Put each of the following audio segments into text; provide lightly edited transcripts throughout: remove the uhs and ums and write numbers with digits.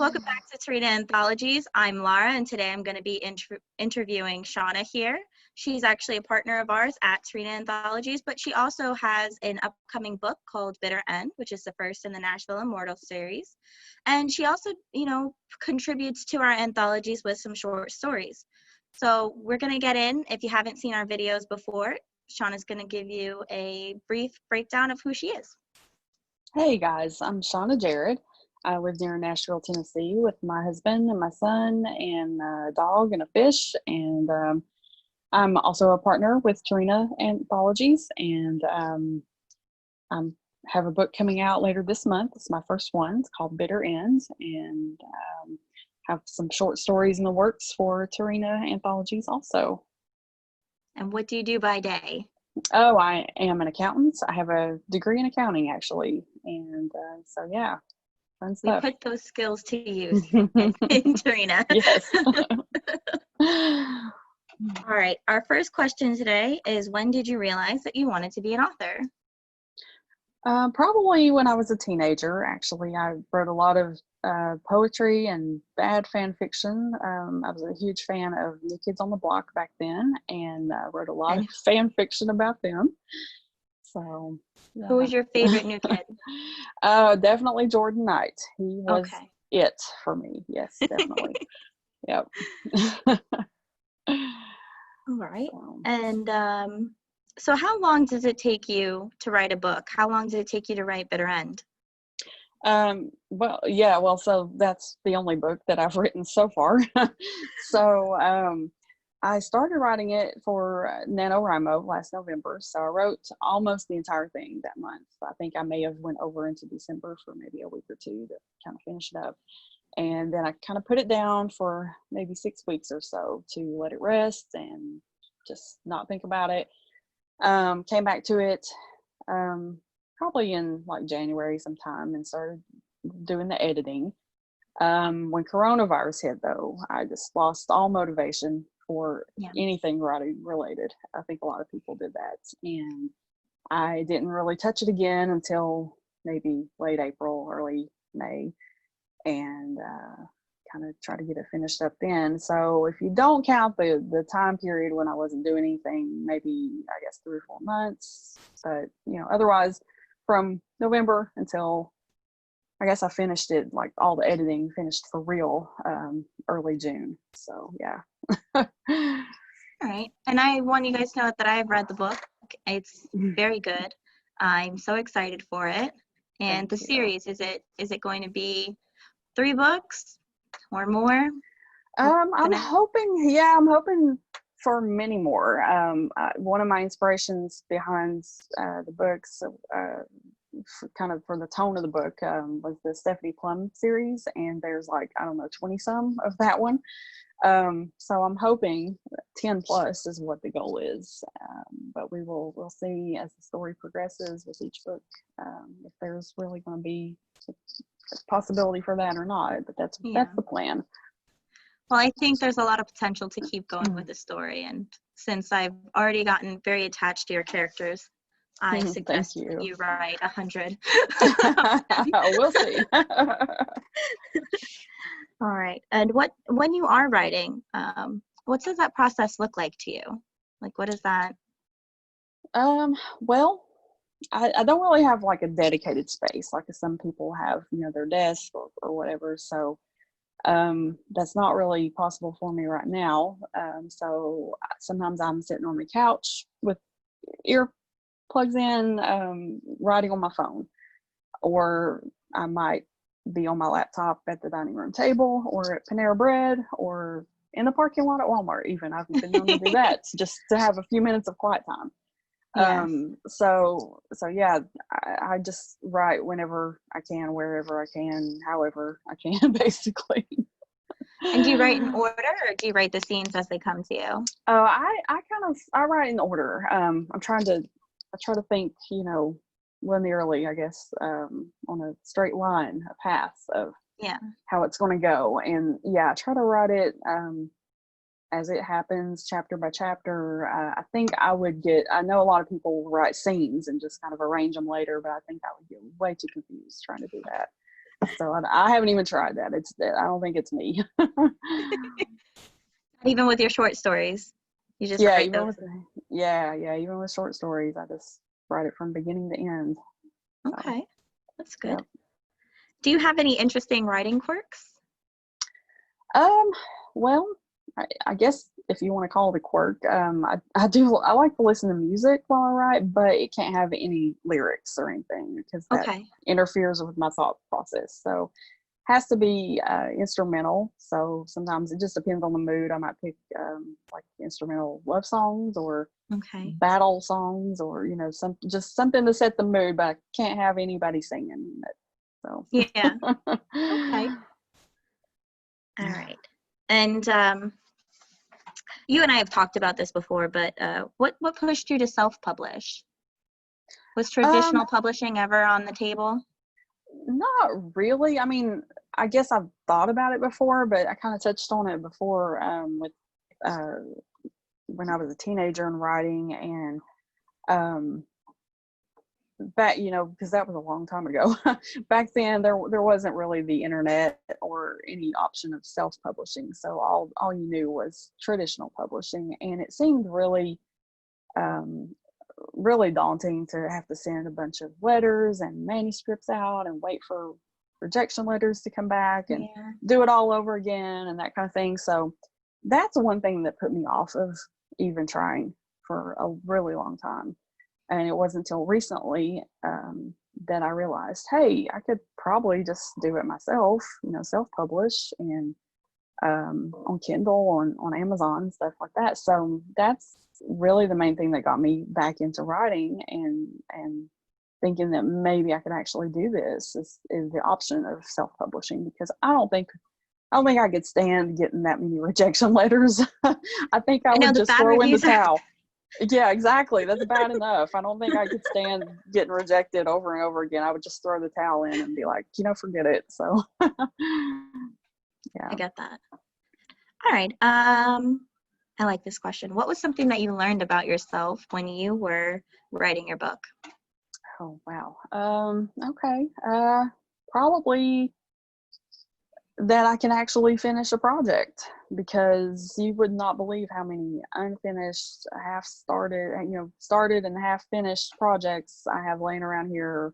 Welcome back to Tarina Anthologies. I'm Lara, and today I'm going to be interviewing Shauna here. She's actually a partner of ours at Tarina Anthologies, but she also has an upcoming book called Bitter End, which is the first in the Nashville Immortal series. And she also, contributes to our anthologies with some short stories. So we're going to get in. If you haven't seen our videos before, Shauna's going to give you a brief breakdown of who she is. Hey guys, I'm Shauna Jared. I live near Nashville, Tennessee with my husband and my son and a dog and a fish. And I'm also a partner with Tarina Anthologies. And I have a book coming out later this month. It's my first one. It's called Bitter Ends. And have some short stories in the works for Tarina Anthologies also. And what do you do by day? Oh, I am an accountant. I have a degree in accounting, actually. And so, yeah, fun stuff. We put those skills to use in Tarina. Yes. All right. Our first question today is, when did you realize that you wanted to be an author? Probably when I was a teenager. Actually, I wrote a lot of poetry and bad fan fiction. I was a huge fan of New Kids on the Block back then, and wrote a lot of fan fiction about them. So, yeah. Who was your favorite new kid? Definitely Jordan Knight. He was it for me. Yes, definitely. Yep. All right. And so how long does it take you to write a book? How long did it take you to write Bitter End? So that's the only book that I've written so far. So I started writing it for NaNoWriMo last November. So I wrote almost the entire thing that month. I think I may have went over into December for maybe a week or two to kind of finish it up. And then I kind of put it down for maybe 6 weeks or so to let it rest and just not think about it. Came back to it probably in like January sometime and started doing the editing. When coronavirus hit, though, I just lost all motivation for anything writing related. I think a lot of people did that. And I didn't really touch it again until maybe late April, early May, and kind of try to get it finished up then. So if you don't count the time period when I wasn't doing anything, maybe I guess 3 or 4 months, but otherwise from November until I guess I finished it, like all the editing finished for real early June. So yeah. All right. And I want you guys to know that I've read the book. It's very good. I'm so excited for it. And the series, is it going to be 3 books or more? I'm hoping for many more. One of my inspirations behind the books, kind of for the tone of the book, was the Stephanie Plum series, and there's 20 some of that one. So I'm hoping 10 plus is what the goal is, but we'll see as the story progresses with each book, if there's really going to be a possibility for that or not, but that's the plan. Well, I think there's a lot of potential to keep going with the story, and since I've already gotten very attached to your characters, I suggest you write 100. We'll see. All right. And when you are writing, what does that process look like to you? Like, what is that? Well, I don't really have like a dedicated space like some people have, their desk or whatever. So that's not really possible for me right now. So sometimes I'm sitting on the couch with earplugs in, writing on my phone, or I might be on my laptop at the dining room table or at Panera Bread or in the parking lot at Walmart. Even I've been known to do that just to have a few minutes of quiet time. Yes. So yeah, I just write whenever I can, wherever I can, however I can, basically. And do you write in order, or do you write the scenes as they come to you? I write in order. I try to think, linearly, I guess, on a straight line, a path of how it's going to go. And I try to write it as it happens, chapter by chapter. I think I know a lot of people write scenes and just kind of arrange them later, but I think I would get way too confused trying to do that. So I haven't even tried that. I don't think it's me. Even with your short stories, you just Yeah, write those. even with short stories, I just write it from beginning to end. So, Okay, that's good. yeah. Do you have any interesting writing quirks? Well, I guess if you want to call it a quirk, I like to listen to music while I write, but it can't have any lyrics or anything because that Okay. interferes with my thought process. So has to be instrumental. So sometimes it just depends on the mood. I might pick like instrumental love songs or Okay. battle songs, or just something to set the mood, but I can't have anybody singing it. So Yeah. Okay. All right. And you and I have talked about this before, but what pushed you to self-publish? Was um traditional publishing ever on the table? Not really. I mean, I guess I've thought about it before, but I kind of touched on it before with uh, when I was a teenager and writing, and um, back, because that was a long time ago. Back then, there wasn't really the internet or any option of self-publishing, so all you knew was traditional publishing, and it seemed um, really daunting to have to send a bunch of letters and manuscripts out and wait for rejection letters to come back and Yeah. do it all over again and that kind of thing. So that's one thing that put me off of even trying for a really long time. And it wasn't until recently that I realized, hey, I could probably just do it myself, self-publish and on Kindle, on Amazon, stuff like that. So that's really the main thing that got me back into writing and thinking that maybe I could actually do this is the option of self-publishing, because I don't think I could stand getting that many rejection letters. I think I I know would the just bad throw in the reviews are. towel. Yeah, exactly. That's bad enough. I don't think I could stand getting rejected over and over again. I would just throw the towel in and be like, forget it. So, yeah. I get that. All right. I like this question. What was something that you learned about yourself when you were writing your book? Oh, wow. Okay. Probably that I can actually finish a project, because you would not believe how many unfinished, half started, started and half finished projects I have laying around here.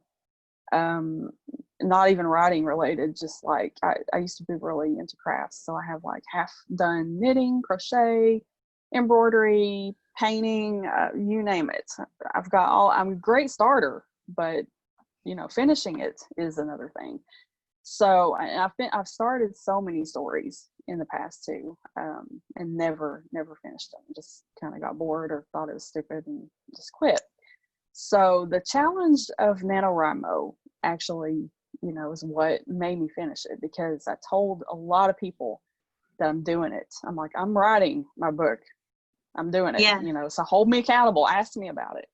Not even writing related, just like I used to be really into crafts. So I have like half done knitting, crochet, embroidery, painting, you name it. I'm a great starter, but finishing it is another thing. So I've started so many stories in the past too, and never finished them. Just kind of got bored or thought it was stupid and just quit. So the challenge of NaNoWriMo actually, is what made me finish it, because I told a lot of people that I'm doing it. I'm like, I'm writing my book. I'm doing it, Yeah. so hold me accountable, ask me about it.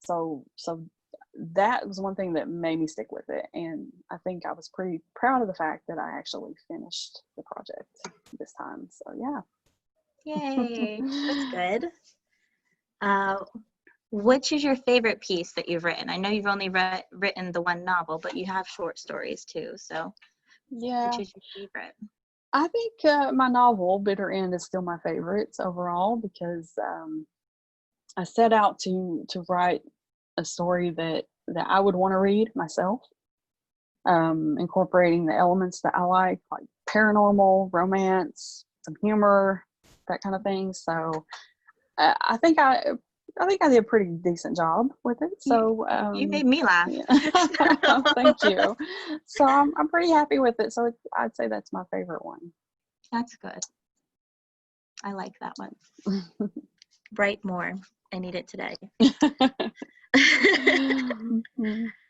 So that was one thing that made me stick with it. And I think I was pretty proud of the fact that I actually finished the project this time. So yeah. Yay. That's good. Which is your favorite piece that you've written? I know you've only written the one novel, but you have short stories too. So Yeah. which is your favorite? I think my novel, Bitter End, is still my favorites overall, because I set out to write a story that I would want to read myself, incorporating the elements that I like paranormal, romance, some humor, that kind of thing. So I think I did a pretty decent job with it. So You made me laugh. yeah. Thank you. So I'm pretty happy with it. So I'd say that's my favorite one. That's good. I like that one. Write more. I need it today.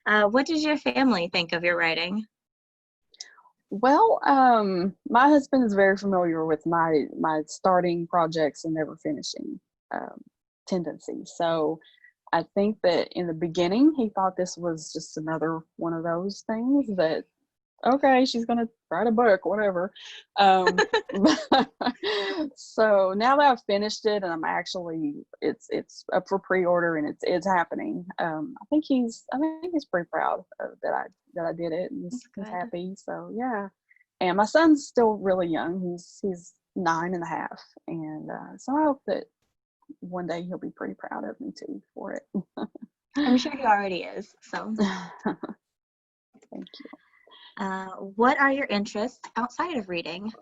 What does your family think of your writing? Well, my husband is very familiar with my starting projects and never finishing tendency. So I think that in the beginning he thought this was just another one of those things that okay, she's gonna write a book, whatever. Um, so now that I've finished it and I'm actually, it's up for pre-order and it's happening. I think he's pretty proud that I did it, and he's Good. happy. So yeah, and my son's still really young. He's 9.5, and so I hope that one day he'll be pretty proud of me too for it. I'm sure he already is. So, Thank you. what are your interests outside of reading?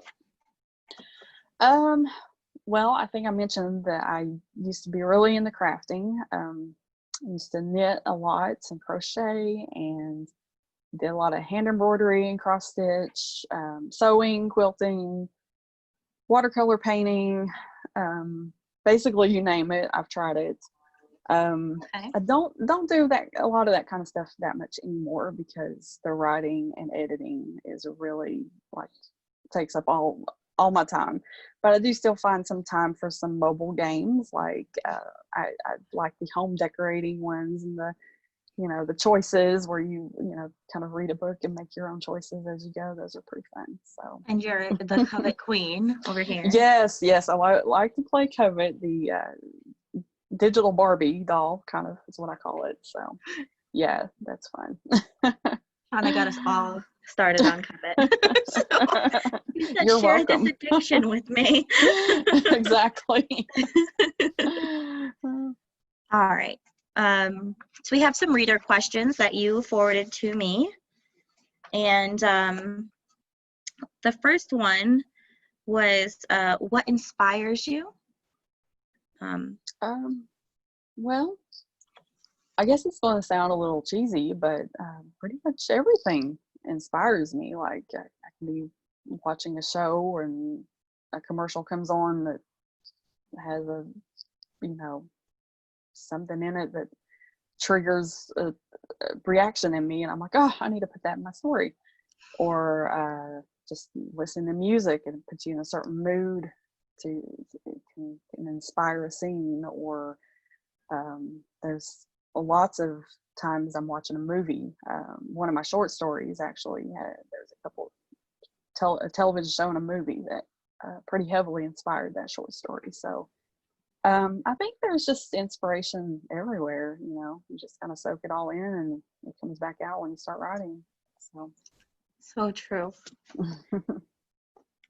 Well, I think I mentioned that I used to be really into crafting. I used to knit a lot and crochet, and did a lot of hand embroidery and cross stitch, sewing, quilting, watercolor painting, basically you name it, I've tried it. Okay. I don't do that a lot of that kind of stuff that much anymore, because the writing and editing is really like takes up all my time. But I do still find some time for some mobile games, like I like the home decorating ones, and the choices where you kind of read a book and make your own choices as you go. Those are pretty fun. So. And you're the Covet queen over here. Yes, I like to play Covet, the digital Barbie doll, kind of is what I call it. So yeah, that's fun. Shauna got us all started on Covet. So you said You're share welcome. this addiction with me. Exactly. All right. So we have some reader questions that you forwarded to me. And the first one was, what inspires you? Well, I guess it's going to sound a little cheesy, but pretty much everything inspires me. Like I can be watching a show and a commercial comes on that has something in it that triggers a reaction in me, and I'm like, oh, I need to put that in my story. Or just listen to music and put you in a certain mood to can inspire a scene. Or there's lots of times I'm watching a movie. One of my short stories actually there's a couple a television show and a movie that pretty heavily inspired that short story. So I think there's just inspiration everywhere. You just kind of soak it all in, and it comes back out when you start writing. So true.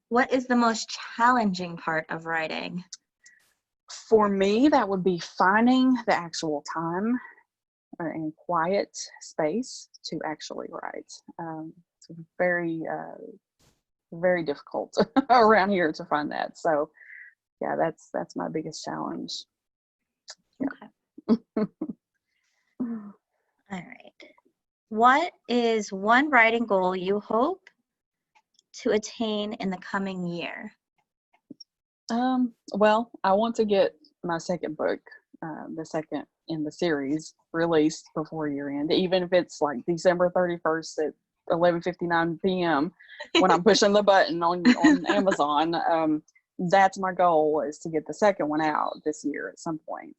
What is the most challenging part of writing? For me, that would be finding the actual time and quiet space to actually write. It's very, very difficult around here to find that. So, yeah, that's my biggest challenge. Okay. All right. What is one writing goal you hope to attain in the coming year? Well, I want to get my second book, the second in the series, released before year end, even if it's like December 31st at 11:59 p.m. when I'm pushing the button on Amazon. That's my goal, is to get the second one out this year at some point.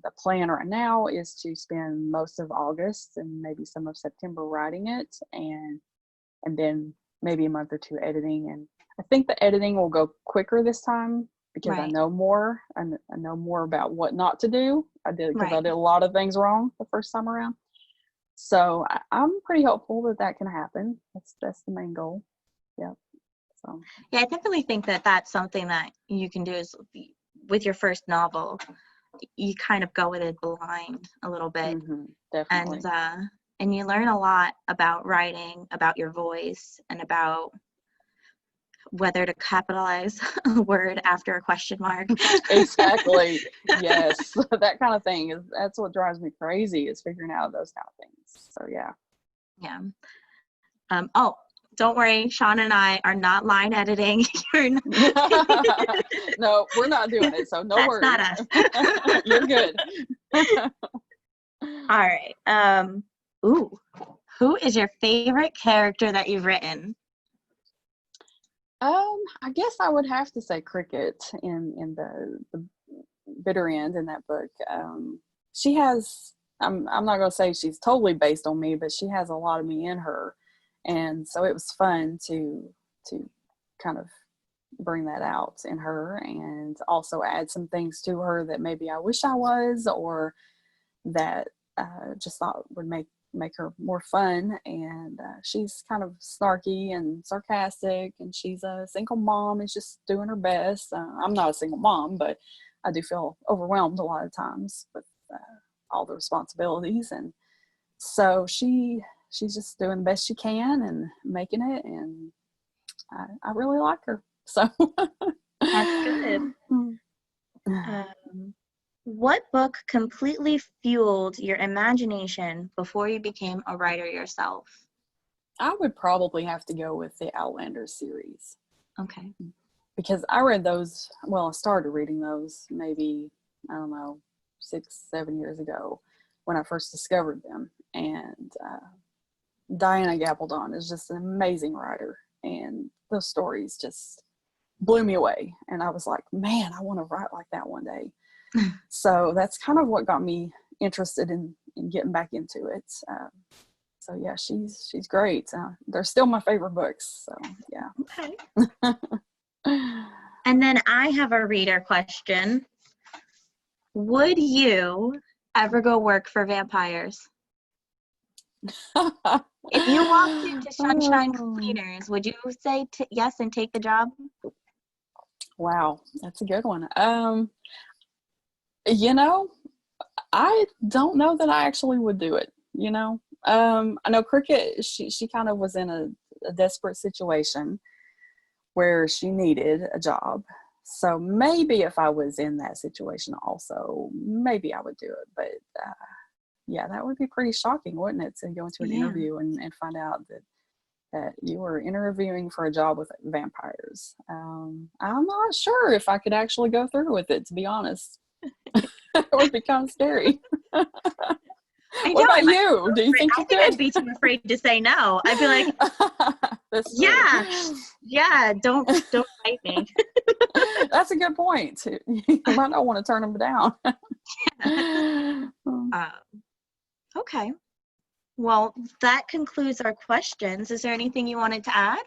The plan right now is to spend most of August and maybe some of September writing it, and then maybe a month or two editing. And I think the editing will go quicker this time because Right. I know more. I know more about what not to do. I did Right. a lot of things wrong the first time around. So I'm pretty hopeful that can happen. That's the main goal. Yeah. So. Yeah, I definitely think that that's something that you can do is with your first novel, you kind of go with it blind a little bit. Definitely. And you learn a lot about writing, about your voice, and about whether to capitalize a word after a question mark. Exactly. Yes. That kind of thing that's what drives me crazy, is figuring out those kind of things. So yeah. Yeah. Oh, don't worry, Shauna and I are not line editing. You're not. No, we're not doing it, so no worries. That's not us. You're good. All right. Ooh, who is your favorite character that you've written? I guess I would have to say Cricket in the bitter end in that book. She has, I'm not going to say she's totally based on me, but she has a lot of me in her. And so it was fun to kind of bring that out in her, and also add some things to her that maybe I wish I was, or that just thought would make her more fun. And she's kind of snarky and sarcastic, and she's a single mom and just doing her best. I'm not a single mom, but I do feel overwhelmed a lot of times with all the responsibilities, and so she's just doing the best she can and making it, and I really like her. So That's good. What book completely fueled your imagination before you became a writer yourself? I would probably have to go with the Outlander series. Okay. Because I read those, well, I started reading those maybe, I don't know, 6-7 years ago when I first discovered them. And Diana Gabaldon is just an amazing writer, and those stories just blew me away. And I was like, man, I want to write like that one day. So that's kind of what got me interested in getting back into it. So yeah, she's great. They're still my favorite books. So yeah. Okay. And then I have a reader question. Would you ever go work for vampires? If you walked into Sunshine Cleaners, would you say yes and take the job? Wow, that's a good one. You know, I don't know that I actually would do it. You know, I know Cricket, she kind of was in a desperate situation where she needed a job. So maybe if I was in that situation also, maybe I would do it. But yeah, that would be pretty shocking, wouldn't it, to go into an interview and find out that you were interviewing for a job with vampires. I'm not sure if I could actually go through with it, to be honest. It would be kind of scary. What about you? Do you think you could? I'd be too afraid to say no. I'd be like, yeah, don't fight me. That's a good point. You might not want to turn them down. Okay. Well, that concludes our questions. Is there anything you wanted to add?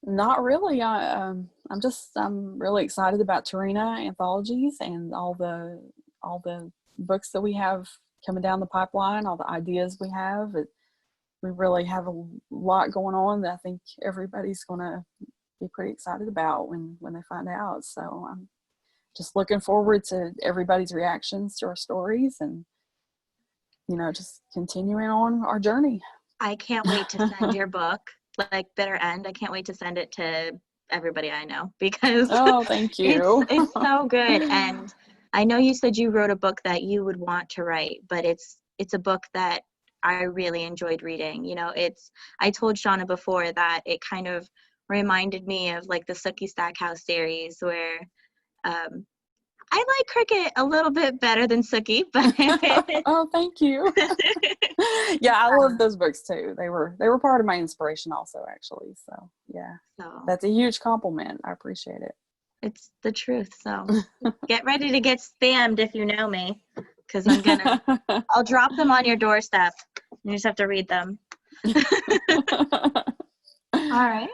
Not really. I'm really excited about Tarina Anthologies and all the books that we have coming down the pipeline, all the ideas we have. We really have a lot going on that I think everybody's going to be pretty excited about when they find out. So I'm just looking forward to everybody's reactions to our stories, and just continuing on our journey. I can't wait to send your book, like Bitter End. I can't wait to send it to everybody I know, because thank you. It's so good. And I know you said you wrote a book that you would want to write, but it's a book that I really enjoyed reading. I told Shauna before that it kind of reminded me of like the Sookie Stackhouse series, where I like Cricket a little bit better than Sookie, but oh, thank you. Yeah, I love those books too. They were part of my inspiration also, actually. So yeah, that's a huge compliment. I appreciate it. It's the truth. So get ready to get spammed if you know me, because I'll drop them on your doorstep. You just have to read them. All right.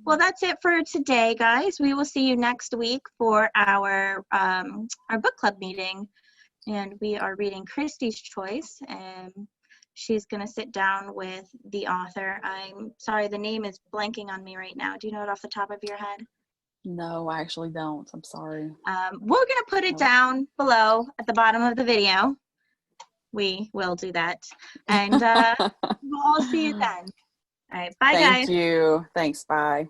Well, that's it for today, guys. We will see you next week for our book club meeting, and we are reading Christie's Choice, and she's going to sit down with the author. I'm sorry, the name is blanking on me right now. Do you know it off the top of your head? No, I actually don't. I'm sorry. We're going to put it down below at the bottom of the video. We will do that, and we'll all see you then. All right. Bye, guys. Thank you. Thanks. Bye.